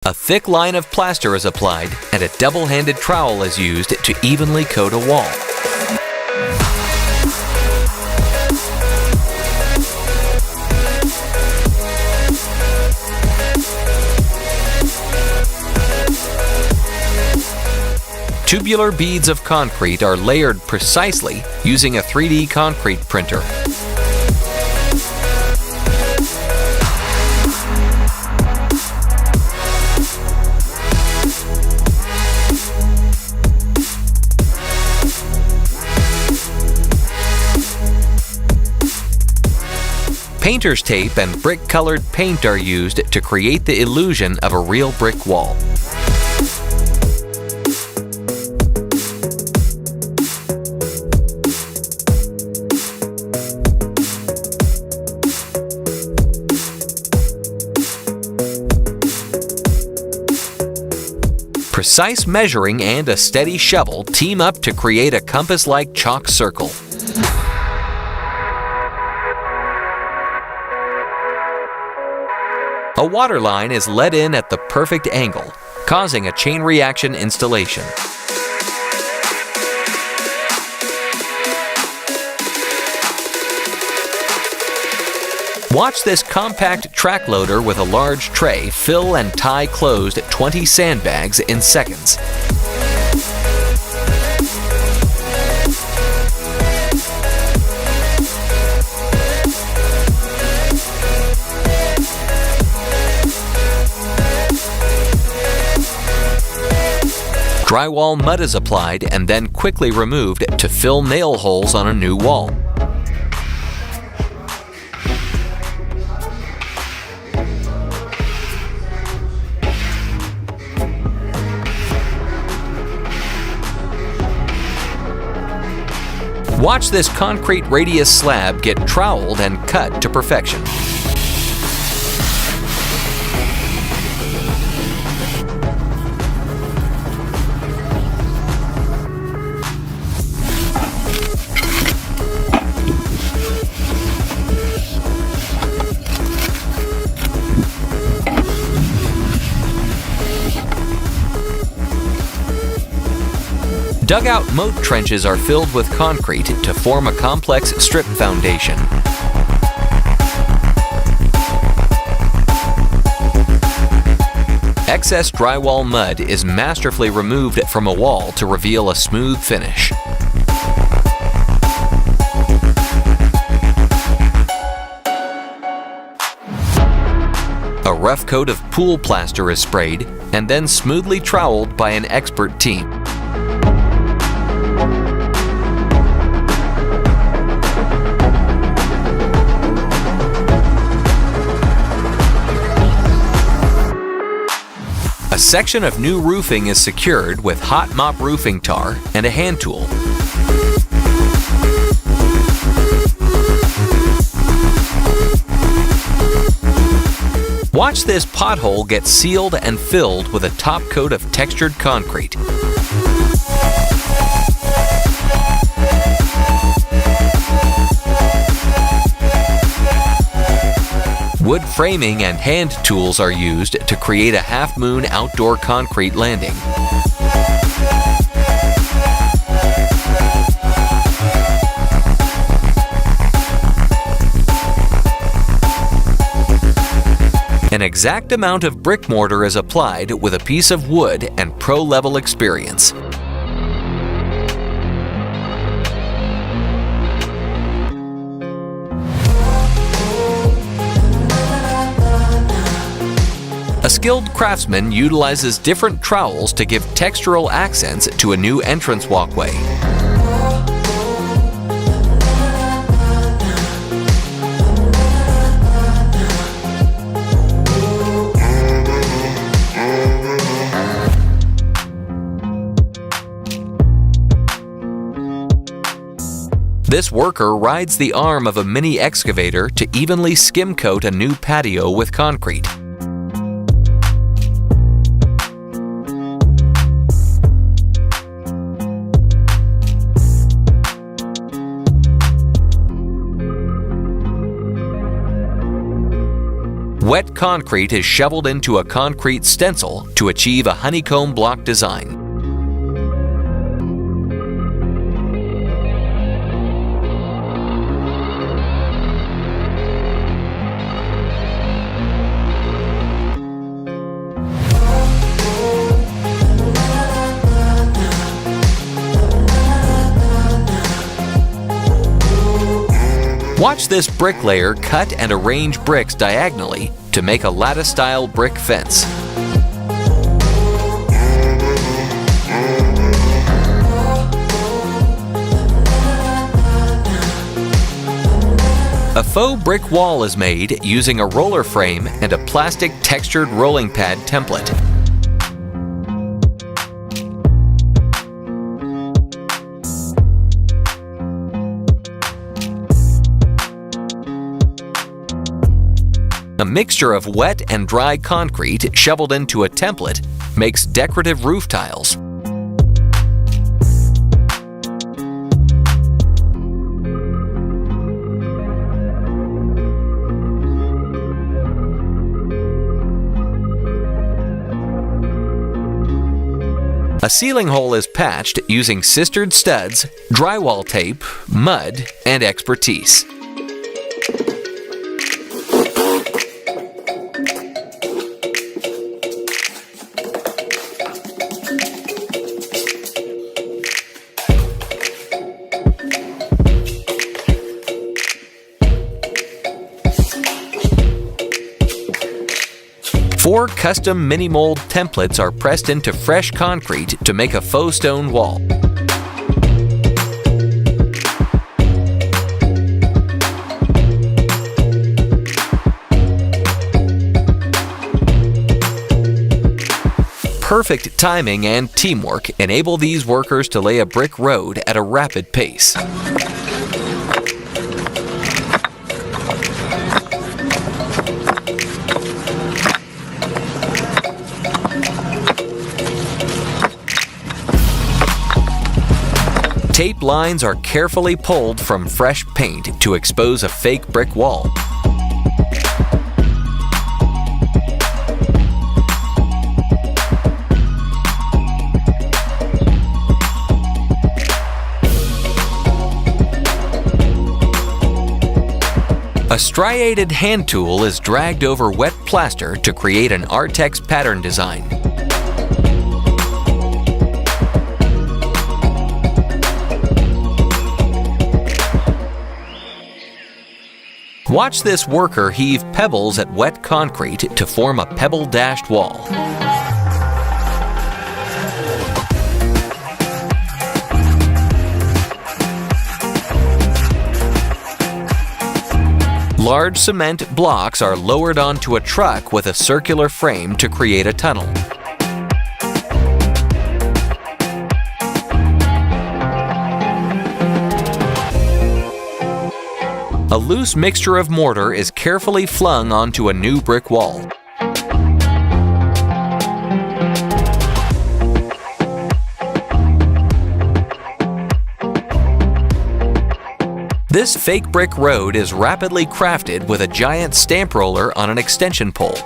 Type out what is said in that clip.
A thick line of plaster is applied and a double-handed trowel is used to evenly coat a wall. Tubular beads of concrete are layered precisely using a 3D concrete printer. Painter's tape and brick-colored paint are used to create the illusion of a real brick wall. Precise measuring and a steady shovel team up to create a compass-like chalk circle. A water line is let in at the perfect angle, causing a chain reaction installation. Watch this compact track loader with a large tray fill and tie closed 20 sandbags in seconds. Drywall mud is applied and then quickly removed to fill nail holes on a new wall. Watch this concrete radius slab get troweled and cut to perfection. Dugout moat trenches are filled with concrete to form a complex strip foundation. Excess drywall mud is masterfully removed from a wall to reveal a smooth finish. A rough coat of pool plaster is sprayed and then smoothly troweled by an expert team. A section of new roofing is secured with hot mop roofing tar and a hand tool. Watch this pothole get sealed and filled with a top coat of textured concrete. Wood framing and hand tools are used to create a half-moon outdoor concrete landing. An exact amount of brick mortar is applied with a piece of wood and pro-level experience. A skilled craftsman utilizes different trowels to give textural accents to a new entrance walkway. This worker rides the arm of a mini excavator to evenly skim coat a new patio with concrete. Wet concrete is shoveled into a concrete stencil to achieve a honeycomb block design. Watch this bricklayer cut and arrange bricks diagonally to make a lattice-style brick fence. A faux brick wall is made using a roller frame and a plastic textured rolling pad template. A mixture of wet and dry concrete shoveled into a template makes decorative roof tiles. A ceiling hole is patched using sistered studs, drywall tape, mud, and expertise. Four custom mini-mold templates are pressed into fresh concrete to make a faux stone wall. Perfect timing and teamwork enable these workers to lay a brick road at a rapid pace. Tape lines are carefully pulled from fresh paint to expose a fake brick wall. A striated hand tool is dragged over wet plaster to create an Artex pattern design. Watch this worker heave pebbles at wet concrete to form a pebble-dashed wall. Large cement blocks are lowered onto a truck with a circular frame to create a tunnel. A loose mixture of mortar is carefully flung onto a new brick wall. This fake brick road is rapidly crafted with a giant stamp roller on an extension pole.